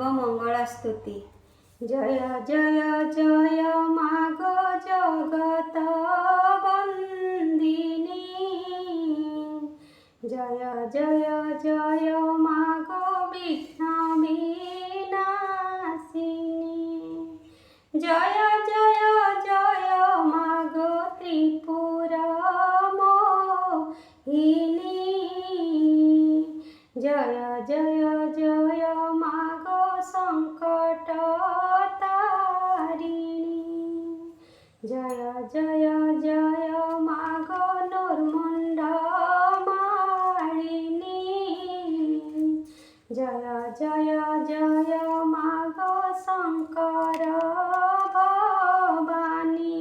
সর্বমঙ্গলাস্তুতি। জয় জয় জয় মাগো জগত বন্দিনী, জয় জয় জয় মাগো বিঘ্ন বিনাশিনী, জয় জয় জয় মাগো ত্রিপুর মোহিনী, জয় জয় জয় মাগো সংকট তারিণী, জয় জয় জয় মাগো নূরমুণ্ড মালিনী, জয় জয় জয় মাগো শঙ্কর ভবানী,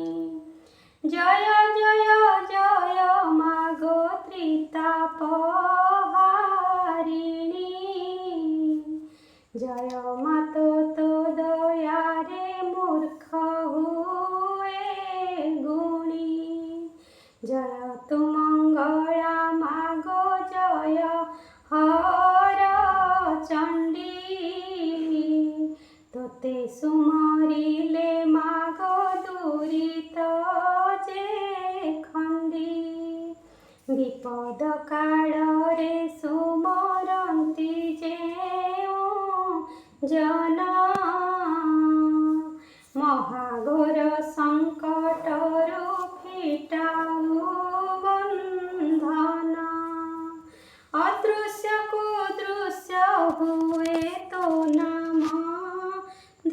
জয় জয় জয় মাগো ত্রিতাপহারিণী, জয় মাতো তো দয়ারে মূর্খ হুয়ে গুণী, জয় তু মঙ্গলা মাগো জয় হর চণ্ডী, তোতে সুমরিলে মাগো দুরিত যে খণ্ডী, বিপদ কাଳରେ সুমরন্তি ଯେଉଁ জন, মহাঘোর সংকটରୁ ফিটাଉ বন্ধন, অদৃশ্যକୁ দৃশ্য ହୁଏ ତୋ ନାମ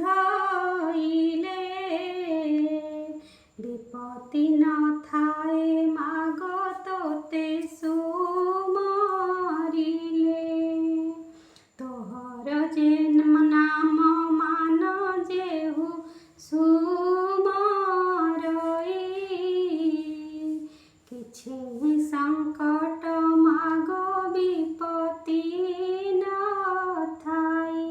ଧଇଲେ, ବିପତ୍ତି ନଥାଏ ମାଗୋ ତୋତେ ସୁମରିଲେ, ତୋହର ଯେ ନାମ ମାନ ଯେହୁ ସୁମରଇ, କିଛି ସଂକଟ ମାଗୋ ବିପତ୍ତି ନଥାଇ,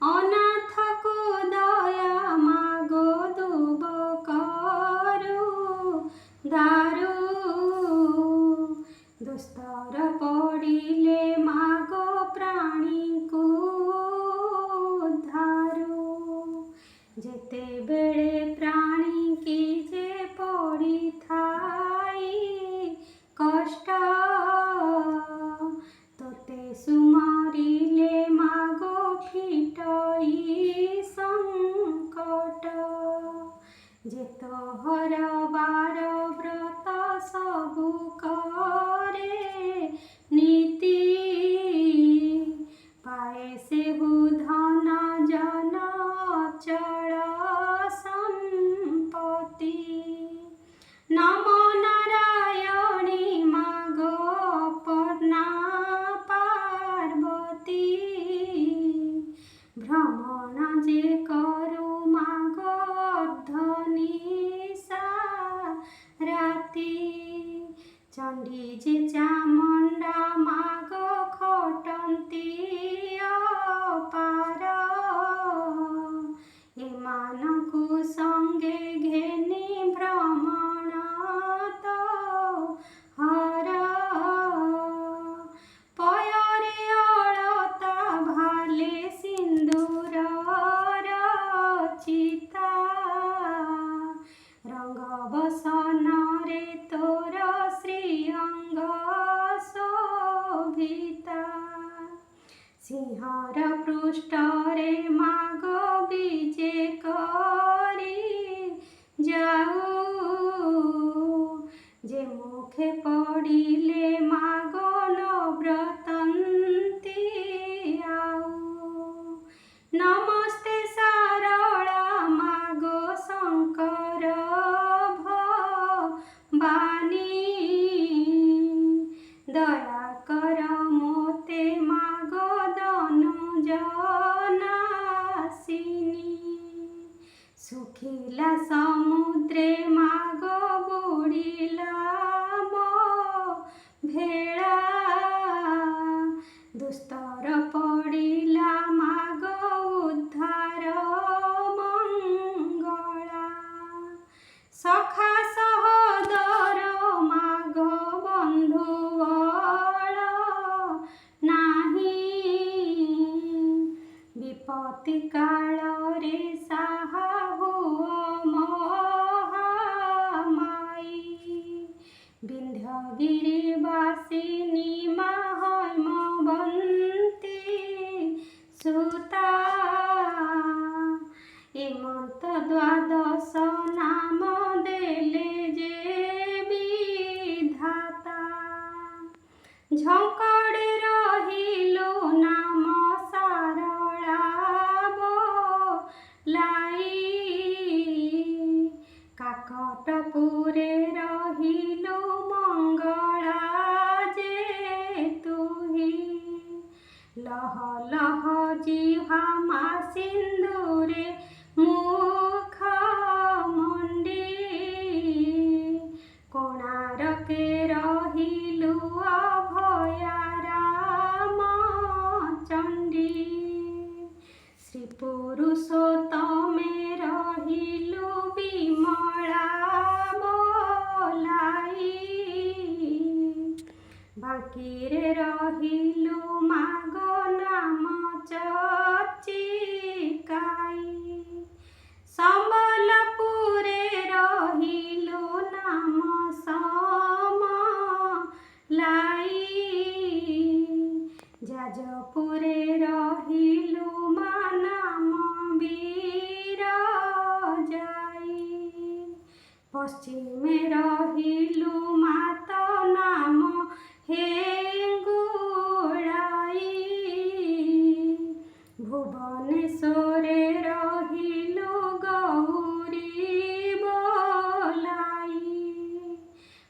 ଅନାଥକୁ ଦୟା ମାଗୋ ଦୁବ କରୁ ଦାରୁ, ଦୁସ୍ତର ପଡ଼ିଲେ ମାଗୋ ପ୍ରାଣୀକୁ ଉଦ୍ଧାରୁ, ଯେତେବେଳେ ପ୍ରାଣୀ କି ଯେ ପଡ଼ିଥାଇ କଷ୍ଟ, ତୋତେ ସୁମରିଲେ ମାଗୋ ଫିଟଇ ସଂକଟ, ଯେ ତୋହର ବାର ବ୍ରତ ସବୁ କରେ ନୀତି, ପାଏ ସେହୁ ଧନ ଜନ ଅଚଳ ସମ୍ପତ୍ତି, ନମୋ ନାରାୟଣୀ ମାଗୋ ଅପର୍ଣ୍ଣା ପାର୍ବତୀ, ভ্রমণ যে করু মাগো অর্ধনিশা রাতি, চণ্ডী যে চামুণ্ডা মাগো খটন্তি অপার, এମାନଙ୍କୁ সঙ্গে ঘেনি ভ্রমণ তো হর, পয়রে অলতা ভালে সিন্দুর রচিতা, রঙ্গ বসନରେ তোর শ্রীঅঙ্গ শোভিতা, সিংহর পৃষ্ঠরে মাগো বিজে করি যাও, যে মুখে পড়িলে মাগো নব্রতন্তি আউ, নমস্তে সারলা মাগো শঙ্কর ভবানী, দয়া কর মোতে মাগো দনুজনাশিনী, শুখিলা সমুদ্রে মাগো বুড়িলা মো ভেড়া, দুস্তর পড়িলা মাগো উদ্ধার মঙ্গলা, সখা সহোদর মাগো বন্ধু বল নাহি, ପତି କାଳରେ ସାହା ହୁଅ ମହାମାଇ ବିନ୍ଧ୍ୟଗିରିବାସିନୀ ମା হৈମବନ୍ତୀ ସୁତା ଏମନ୍ତ ଦ୍ୱାଦଶ ନାମ ଦେଲେ ଯେ ବିଧାତା ଝଙ୍କଡ଼େ ରହିଲୁ ନାମ ସାରଳା ବୋଲାଇ କାକଟପୁରେ ରହିଲୁ ମଙ୍ଗଳା ଯେ ତୁହି ଲହ ଲହ ଜିହ୍ୱା ମା ସିନ୍ଦୁରେ ମୁଖମଣ୍ଡି କୋଣାର୍କେ ରହିଲୁ ଅଭୟା ରାମଚଣ୍ଡୀ ଶ୍ରୀ ପୁରୁଷୋତ୍ତମେ ରହିଲୁ ବିମଳା ବୋଲାଇ ବାଙ୍କିରେ ରହିଲୁ ମାଗ ନାମ ଚର୍ଚ୍ଚିକାଇ ସମ୍ବଲପୁରେ ରହିଲୁ ନାମ ସମଲାଇ ଯାଜପୁରେ ରହିଲୁ ମା ନାମ ବିରଜାଇ ପଶ୍ଚିମେ ରହିଲୁ ମାତ ନାମ ହେଙ୍ଗୁଳାଇ ଭୁବନେଶ୍ୱରେ ରହିଲୁ ଗୌରୀ ବୋଲାଇ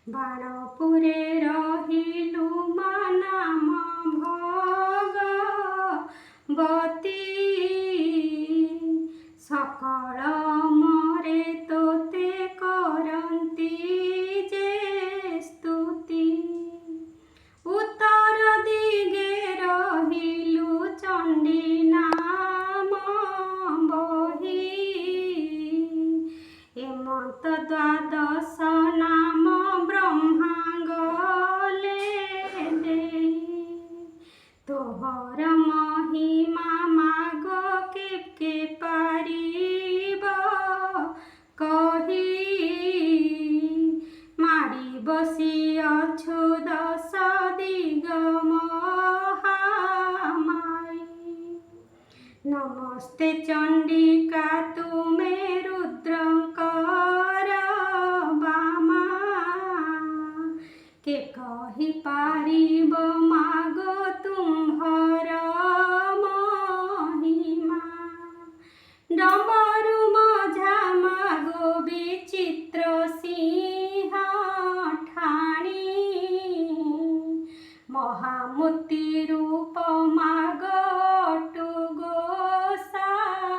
ବାଣପୁରେ ରହିଲୁ ମା ନାମ ଭଗବତୀ ସକଳ ମରେ ତୋତେ କରନ୍ତି ଯେ ସ୍ତୁତି ଉତ୍ତର ଦିଗେ ରହିଲୁ ଚଣ୍ଡୀ ନାମ ବହି ଏମନ୍ତ ଦ୍ୱାଦଶ ନାମ ବ୍ରହ୍ମା ଗଲେ ଦେଇ ତୋହର ମହିମା ମାଗ କେ ପାରିବ କହି ମାଡ଼ି ବସିଅଛୁ ଦଶ ଦିଗ ମହାମାଇ ନମସ୍ତେ ଚଣ୍ଡିକା ତୁମେ ରୁଦ୍ରଙ୍କର ବାମା କେ କହିପାରିବ ମାଗ ତୁମ୍ଭର ମହିମା ଡମ୍ବରୁ ମଝା ମାଗ ବିଚିତ୍ର ସିଂହ ଠାଣି ମହାମୂର୍ତ୍ତି ରୂପ ମାଗ ଅଟୁ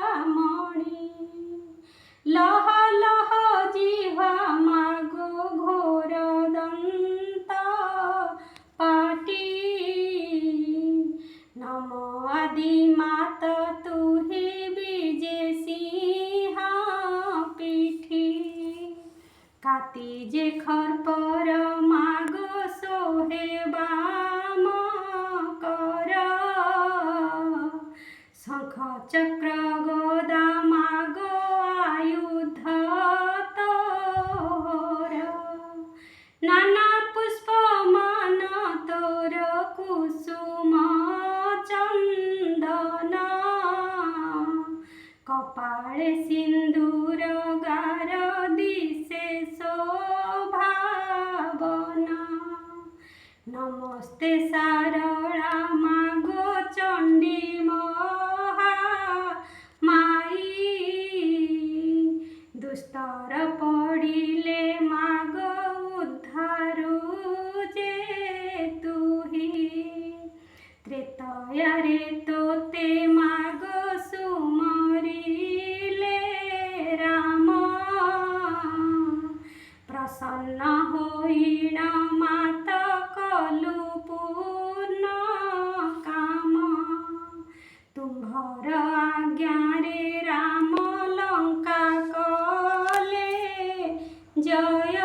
ଗୋସାମଣି ଲହ ଲହ ଜିହ୍ୱା ମାଗ ଘୋର ଦନ୍ତ ପାଟି ନମ ଆଦି ମାତ ତୁହି ବିଜେ ସିଂହ ପିଠି କାତି ଯେ ଖର୍ପର ମାଗ সোহে বাম কর শঙ্খ চক্র গদা মাগ আয়ুধ তোর নানা পুষ্প মান তোর কুসুম চন্দন কপালে সিন্দুর গার দিশে শোভাবনা নমস্তে সারলা মাগো চণ্ডী মহামাই দুস্তর পড়িলে মাগ উদ্ধারু যে তুহি ত্রেতয়ারে তোতে মাগ সুমরিলে রাম প্রসন্ন হইণ মাত কলু পূর্ণ কাম তুম্ভর আজ্ঞারে রাম লঙ্কা কলে জয়।